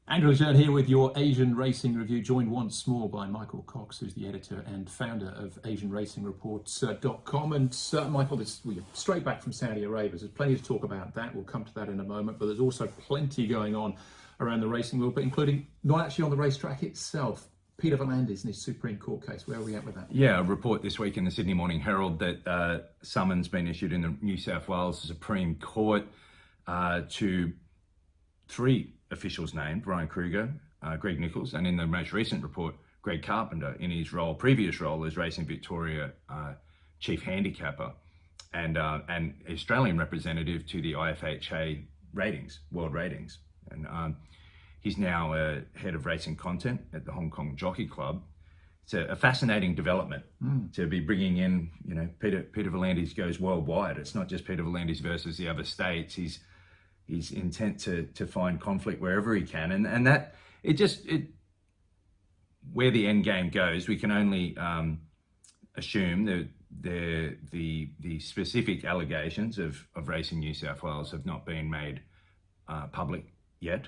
Andrew Jeune here with your Asian Racing Review, joined once more by Michael Cox, who's the editor and founder of AsianRacingReports.com. And Michael, we're straight back from Saudi Arabia. There's plenty to talk about that. We'll come to that in a moment. But there's also plenty going on around the racing world, but including not actually on the racetrack itself. Peter V'landys and his Supreme Court case. Where are we at with that? Yeah, a report this week in the Sydney Morning Herald that summons been issued in the New South Wales Supreme Court to three officials named: Ryan Kruger, Greg Nichols, and in the most recent report, Greg Carpenter in his previous role as Racing Victoria chief handicapper and Australian representative to the IFHA ratings, world ratings. And he's now head of racing content at the Hong Kong Jockey Club. It's a fascinating development to be bringing in. You know, Peter V'landys goes worldwide. It's not just Peter V'landys versus the other states. He's intent to find conflict wherever he can, and that where the end game goes, we can only assume that the specific allegations of Racing New South Wales have not been made public yet,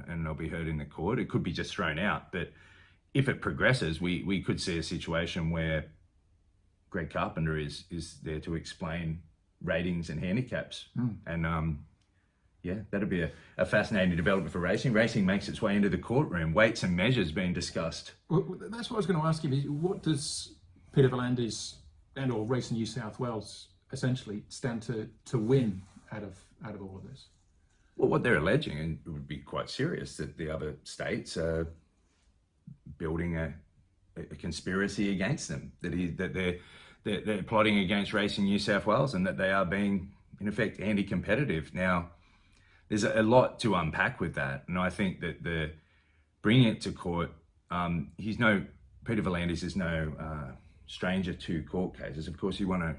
and they'll be heard in the court. It could be just thrown out, but if it progresses, we could see a situation where Greg Carpenter is there to explain ratings and handicaps, and yeah, that'd be a fascinating development for racing. Racing makes its way into the courtroom. Weights and measures being discussed. Well, that's what I was going to ask you. What does Peter V'landys and/or Racing New South Wales essentially stand to win out of all of this? Well, what they're alleging, and it would be quite serious, that the other states are building a conspiracy against them. That they're plotting against Racing New South Wales, and that they are being, in effect, anti-competitive. Now, there's a lot to unpack with that, and I think that bringing it to court, Peter V'landys is no stranger to court cases. Of course, he won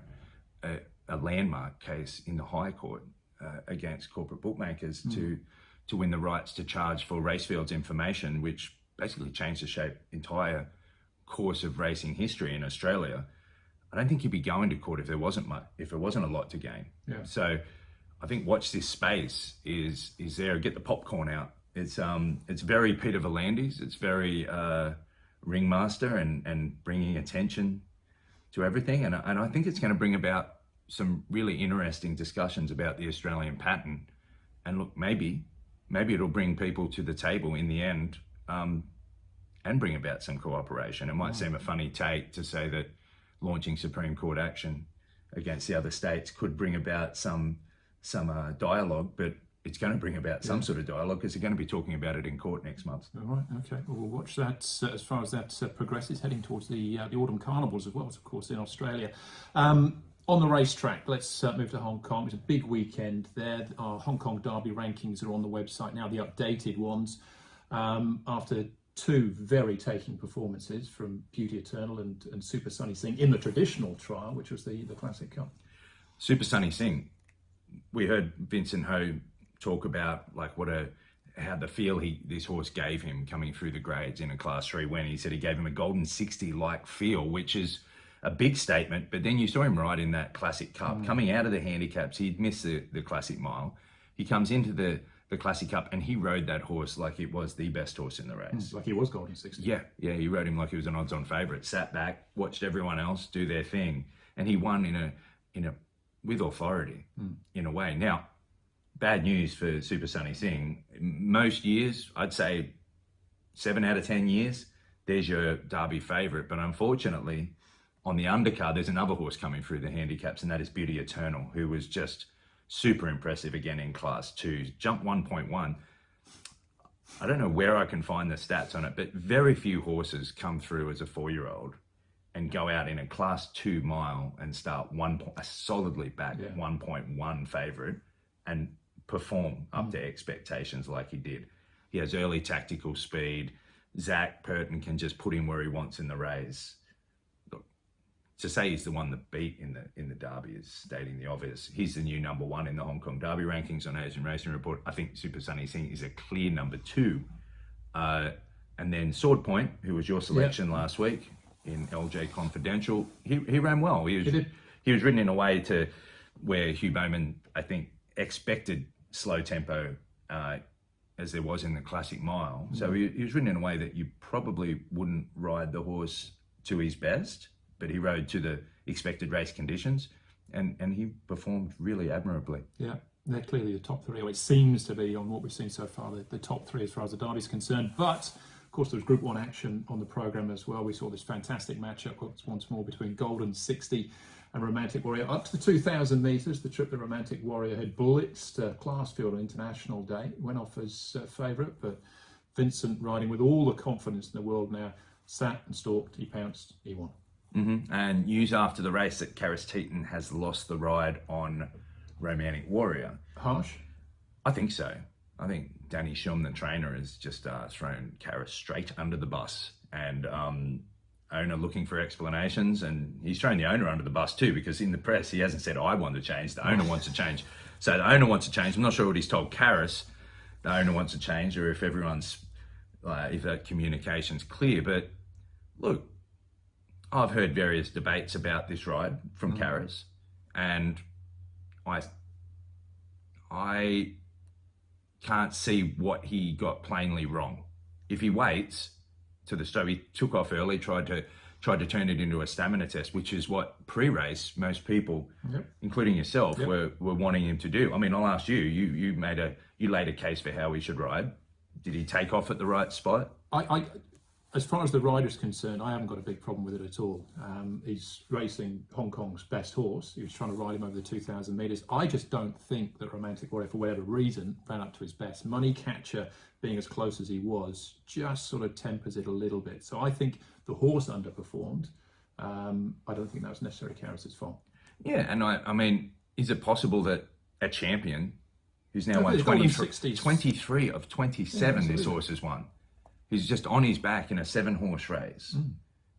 a landmark case in the High Court against corporate bookmakers to win the rights to charge for racefields information, which basically changed the entire course of racing history in Australia. I don't think he'd be going to court if there wasn't a lot to gain. Yeah. So I think watch this space is there. Get the popcorn out. It's very Peter V'landys. It's very ringmaster and bringing attention to everything. And I think it's going to bring about some really interesting discussions about the Australian pattern. And look, maybe it'll bring people to the table in the end, and bring about some cooperation. It might seem a funny take to say that launching Supreme Court action against the other states could bring about some dialogue, but it's going to bring about some sort of dialogue because they're going to be talking about it in court next month. All right, okay. Well, we'll watch that as far as that progresses, heading towards the autumn carnivals as well, of course, in Australia. On the racetrack, let's move to Hong Kong. It's a big weekend there. Our Hong Kong Derby rankings are on the website now, the updated ones, after two very taking performances from Beauty Eternal and Super Sunny Sing in the traditional trial, which was the Classic Cup. Super Sunny Sing, we heard Vincent Ho talk about how the feel this horse gave him coming through the grades in a Class 3 win. He said he gave him a Golden 60-like feel, which is a big statement. But then you saw him ride in that Classic Cup. Coming out of the handicaps, he'd missed the Classic Mile. He comes into the Classic Cup and he rode that horse like it was the best horse in the race. Like he was Golden 60. Yeah, he rode him like he was an odds-on favourite. Sat back, watched everyone else do their thing, and he won with authority in a way. Now, bad news for Super Sunny Sing. Most years, I'd say 7 out of 10 years, there's your Derby favourite. But unfortunately, on the undercard, there's another horse coming through the handicaps, and that is Beauty Eternal, who was just super impressive again in Class 2. Jumped 1.1. I don't know where I can find the stats on it, but very few horses come through as a 4-year-old and go out in a Class 2 mile and start a solidly back 1.1 favourite and perform up to expectations like he did. He has early tactical speed. Zach Purton can just put him where he wants in the race. Look, to say he's the one that beat in the Derby is stating the obvious. He's the new number 1 in the Hong Kong Derby rankings on Asian Racing Report. I think Super Sunny Sing is a clear number 2. And then Sword Point, who was your selection last week in LJ Confidential, he ran well. He was ridden in a way to where Hugh Bowman, I think, expected slow tempo as there was in the Classic Mile. So he was ridden in a way that you probably wouldn't ride the horse to his best, but he rode to the expected race conditions, and he performed really admirably. Yeah, they're clearly the top three, or it seems to be on what we've seen so far, the top three as far as the Derby's concerned. But of course, there was Group 1 action on the programme as well. We saw this fantastic matchup once more between Golden 60 and Romantic Warrior. Up to the 2,000 metres, the triplet Romantic Warrior had blitzed Classfield on International Day. Went off as favourite, but Vincent, riding with all the confidence in the world now, sat and stalked, he pounced, he won. And news after the race that Karis Teetan has lost the ride on Romantic Warrior. Harsh? I think so. I think Danny Jeune, the trainer, has just thrown Karis straight under the bus, and owner looking for explanations, and he's thrown the owner under the bus too, because in the press he hasn't said I want to change, the owner wants to change. So the owner wants to change. I'm not sure what he's told Karis. The owner wants to change, or if everyone's if that communication's clear. But look, I've heard various debates about this ride from Karis, and I can't see what he got plainly wrong. If he waits to the start, he took off early, tried to turn it into a stamina test, which is what pre-race most people, including yourself, were wanting him to do. I mean, I'll ask you. You laid a case for how he should ride. Did he take off at the right spot? As far as the rider's concerned, I haven't got a big problem with it at all. He's racing Hong Kong's best horse. He was trying to ride him over the 2,000 metres. I just don't think that Romantic Warrior, for whatever reason, ran up to his best. Money Catcher, being as close as he was, just sort of tempers it a little bit. So I think the horse underperformed. I don't think that was necessarily Karis's fault. Yeah, and I mean, is it possible that a champion who's now won 23 of 27 this horse has won? He's just on his back in a 7-horse race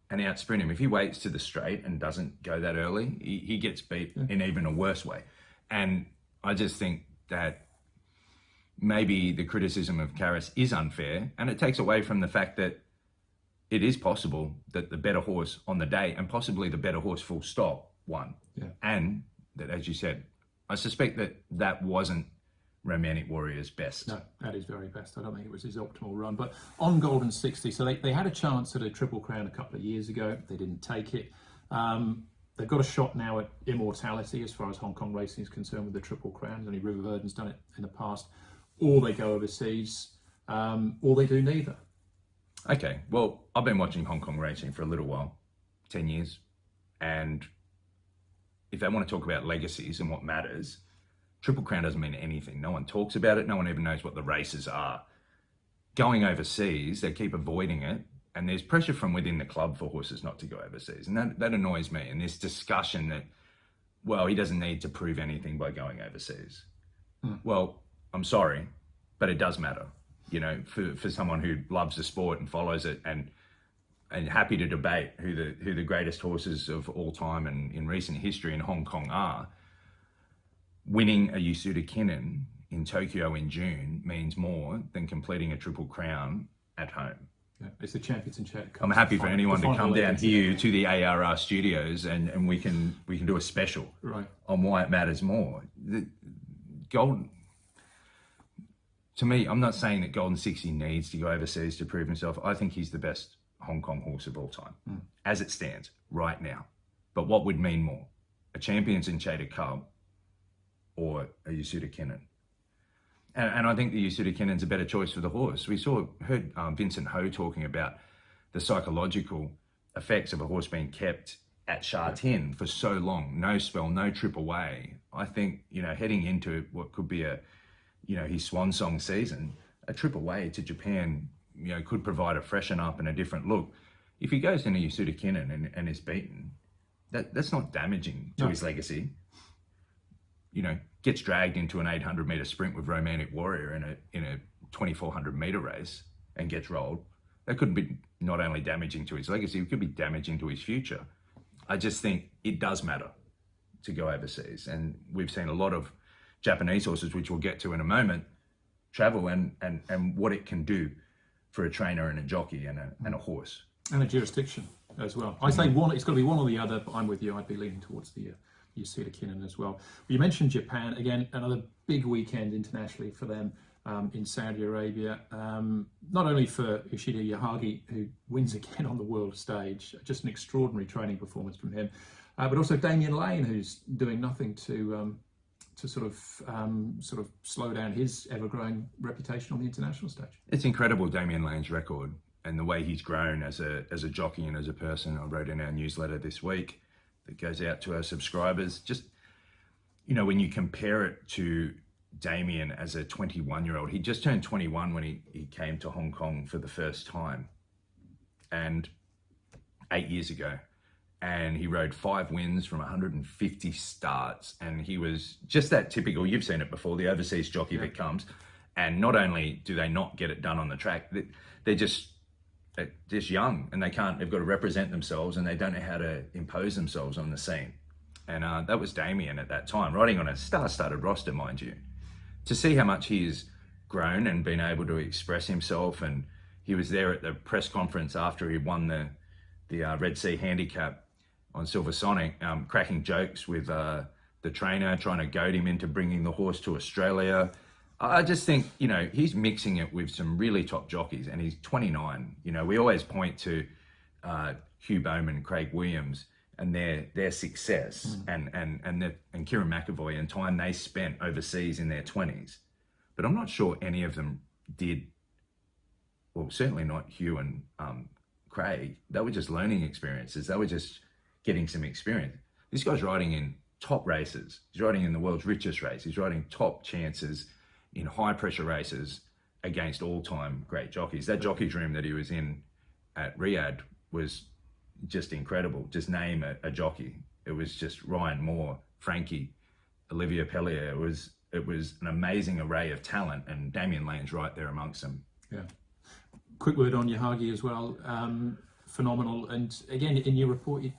and outsprint him. If he waits to the straight and doesn't go that early, he gets beat in even a worse way. And I just think that maybe the criticism of Karis is unfair, and it takes away from the fact that it is possible that the better horse on the day, and possibly the better horse full stop, won. Yeah. And that, as you said, I suspect that wasn't Romantic Warrior's best. No, at his very best. I don't think it was his optimal run. But on Golden 60, so they had a chance at a Triple Crown a couple of years ago. They didn't take it. They've got a shot now at immortality as far as Hong Kong racing is concerned with the Triple Crowns. Only River Verdon's done it in the past. Or they go overseas, or they do neither. Okay, well, I've been watching Hong Kong racing for a little while, 10 years. And if they want to talk about legacies and what matters, Triple Crown doesn't mean anything. No one talks about it. No one even knows what the races are. Going overseas, they keep avoiding it. And there's pressure from within the club for horses not to go overseas. And that annoys me. And this discussion that, well, he doesn't need to prove anything by going overseas. Well, I'm sorry, but it does matter. You know, for someone who loves the sport and follows it and happy to debate who the greatest horses of all time and in recent history in Hong Kong are, winning a Yoshito Kinnan in Tokyo in June means more than completing a Triple Crown at home. Yeah, it's the Champions and Chatter Cup. I'm happy for anyone to come down here to the ARR studios and we can do a special on why it matters more. The Golden, to me, I'm not saying that Golden 60 needs to go overseas to prove himself. I think he's the best Hong Kong horse of all time, as it stands right now. But what would mean more? A Champions and Chatter Cup or a Yoshito Kinnan? And I think the Yoshito Kinnan's a better choice for the horse. We heard Vincent Ho talking about the psychological effects of a horse being kept at Sha Tin for so long, no spell, no trip away. I think, heading into what could be his swan song season, a trip away to Japan, could provide a freshen up and a different look. If he goes into Yoshito Kinnan and is beaten, that's not damaging to his legacy. Gets dragged into an 800-meter sprint with Romantic Warrior in a 2,400-meter race and gets rolled. That could be not only damaging to his legacy, it could be damaging to his future. I just think it does matter to go overseas. And we've seen a lot of Japanese horses, which we'll get to in a moment, travel and what it can do for a trainer and a jockey and a horse. And a jurisdiction as well. I say one, it's got to be one or the other, but I'm with you. I'd be leaning towards the Yoshito Kinnan as well. You mentioned Japan, again, another big weekend internationally for them. in Saudi Arabia. Not only for Yoshito Yahagi, who wins again on the world stage, just an extraordinary training performance from him, but also Damian Lane, who's doing nothing to sort of slow down his ever-growing reputation on the international stage. It's incredible, Damian Lane's record and the way he's grown as a jockey and as a person. I wrote in our newsletter this week that goes out to our subscribers. Just, you know, when you compare it to Damian as a 21-year-old, he just turned 21 when he came to Hong Kong for the first time, and 8 years ago. And he rode 5 wins from 150 starts. And he was just that typical, you've seen it before, the overseas jockey that comes. And not only do they not get it done on the track, they're just young, and they've got to represent themselves, and they don't know how to impose themselves on the scene. And that was Damian at that time, riding on a star-studded roster, mind you. To see how much he has grown and been able to express himself. And he was there at the press conference after he won the Red Sea Handicap on Silver Sonic, cracking jokes with the trainer, trying to goad him into bringing the horse to Australia. I just think, you know, he's mixing it with some really top jockeys, and he's 29. You know, we always point to Hugh Bowman, Craig Williams, and their success, and Kieran McAvoy, and time they spent overseas in their 20s. But I'm not sure any of them did, well, certainly not Hugh and Craig. They were just learning experiences. They were just getting some experience. This guy's riding in top races. He's riding in the world's richest race. He's riding top chances in high pressure races against all-time great jockeys. That jockey's room that he was in at Riyadh was just incredible. Just name a jockey. It was just Ryan Moore, Frankie, Olivia Pellier. It was an amazing array of talent, and Damian Lane's right there amongst them. Yeah. Quick word on Yahagi as well. Phenomenal. And again, in your report, he's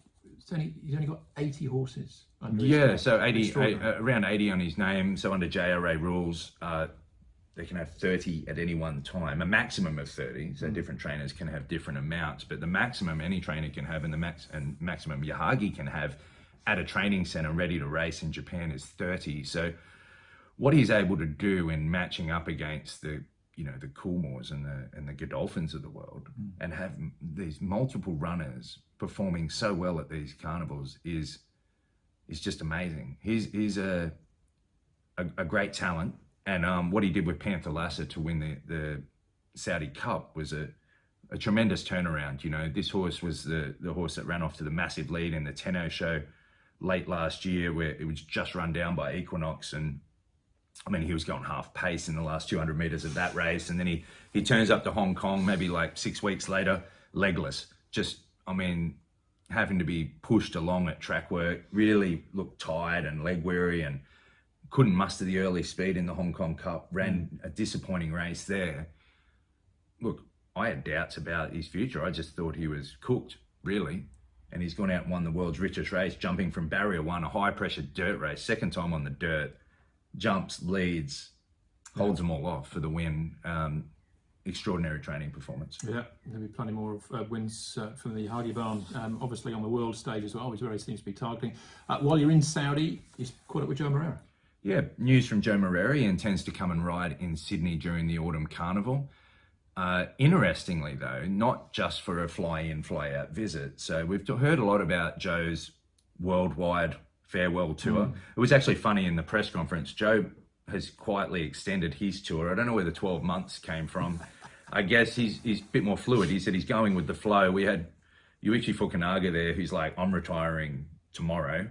only got 80 horses. Yeah, so around 80 on his name. So under JRA rules, they can have 30 at any one time, a maximum of 30. So different trainers can have different amounts, but the maximum any trainer can have, and the maximum Yahagi can have at a training center ready to race in Japan is 30. So what he's able to do in matching up against the Coolmores and the Godolphins of the world, and have these multiple runners performing so well at these carnivals is just amazing. He's a great talent, and what he did with Panther Lasser to win the Saudi Cup was a tremendous turnaround. You know, this horse was the horse that ran off to the massive lead in the Tenno show late last year, where it was just run down by Equinox, and I mean, he was going half pace in the last 200 meters of that race. And then he turns up to Hong Kong, maybe like 6 weeks later, legless. Just, I mean, having to be pushed along at track work, really looked tired and leg weary, and couldn't muster the early speed in the Hong Kong Cup, ran a disappointing race there. Look, I had doubts about his future. I just thought he was cooked, really. And he's gone out and won the world's richest race, jumping from barrier 1, a high pressure dirt race, second time on the dirt. Jumps, leads, holds them all off for the win. Extraordinary training performance. Yeah, there'll be plenty more of wins from the Yahagi barn, obviously on the world stage as well, which very seems to be targeting. While you're in Saudi, you caught up with Joao Moreira. Yeah, news from Joao Moreira. He intends to come and ride in Sydney during the autumn carnival. Interestingly, though, not just for a fly-in, fly-out visit. So we've heard a lot about Joe's worldwide farewell tour. It was actually funny in the press conference. Joe has quietly extended his tour. I don't know where the 12 months came from. I guess he's a bit more fluid. He said he's going with the flow. We had Yuichi Fukunaga there, who's like, I'm retiring tomorrow.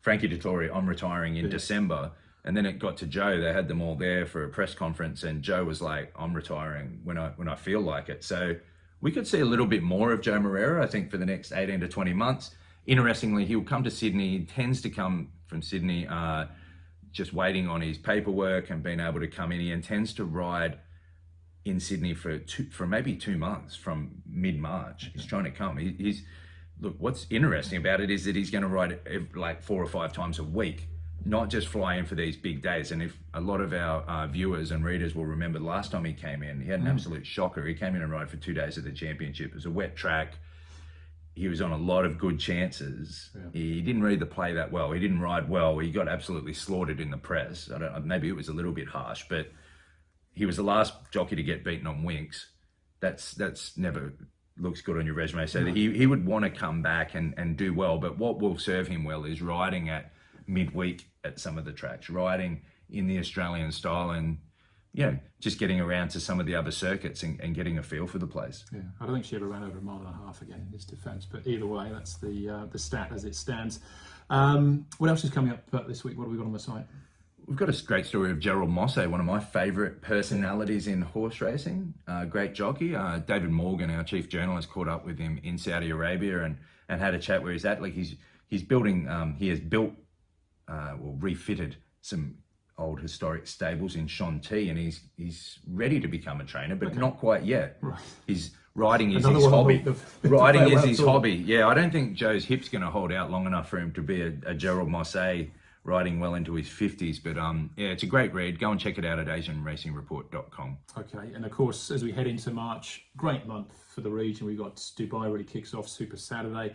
Frankie Dettori, I'm retiring in December. And then it got to Joe. They had them all there for a press conference, and Joe was like, I'm retiring when I feel like it. So we could see a little bit more of Joao Moreira, I think, for the next 18 to 20 months. Interestingly, he'll come to Sydney. He tends to come from Sydney, just waiting on his paperwork and being able to come in. He intends to ride in Sydney for maybe 2 months from mid-March. He's trying to come. Look, what's interesting about it is that he's going to ride like 4 or 5 times a week, not just fly in for these big days. And if a lot of our viewers and readers will remember the last time he came in, he had an absolute shocker. He came in and rode for 2 days of the championship. It was a wet track. He was on a lot of good chances. Yeah. He didn't read the play that well. He didn't ride well. He got absolutely slaughtered in the press. Maybe it was a little bit harsh, but he was the last jockey to get beaten on Winks. That's never looks good on your resume. So he would want to come back and do well. But what will serve him well is riding at midweek at some of the tracks, riding in the Australian style, and just getting around to some of the other circuits and getting a feel for the place. Yeah, I don't think she ever ran over 1.5 miles again in his defence, but either way, that's the stat as it stands. What else is coming up this week? What have we got on the site? We've got a great story of Gerald Mosse, one of my favourite personalities in horse racing. Great jockey. David Morgan, our chief journalist, caught up with him in Saudi Arabia and had a chat where he's at. Like he's building. He has built or refitted some old historic stables in Jeune, and he's ready to become a trainer, but not quite yet. Right. He's riding is his hobby. Riding is his hobby. Yeah, I don't think Joe's hip's going to hold out long enough for him to be a Gerald Mosse riding well into his 50s. But it's a great read. Go and check it out at asianracingreport.com. Okay, and of course, as we head into March, great month for the region. We've got Dubai really kicks off Super Saturday.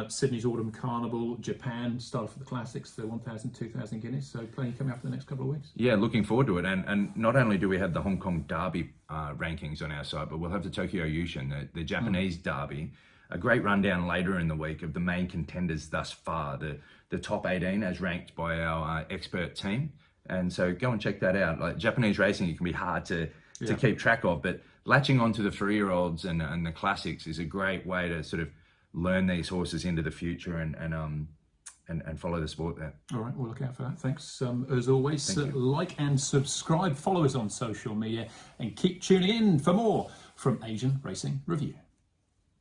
Sydney's Autumn Carnival, Japan started for the classics, the 1,000, 2,000 guineas. So plenty coming up for the next couple of weeks. Yeah, looking forward to it. And not only do we have the Hong Kong Derby rankings on our site, but we'll have the Tokyo Yushun, the Japanese Derby. A great rundown later in the week of the main contenders thus far, the top 18 as ranked by our expert team. And so go and check that out. Like Japanese racing, it can be hard to keep track of, but latching onto the 3-year-olds and the classics is a great way to sort of learn these horses into the future and follow the sport there. All right, we'll look out for that. Thanks as always. Like and subscribe, follow us on social media, and keep tuning in for more from Asian Racing Review.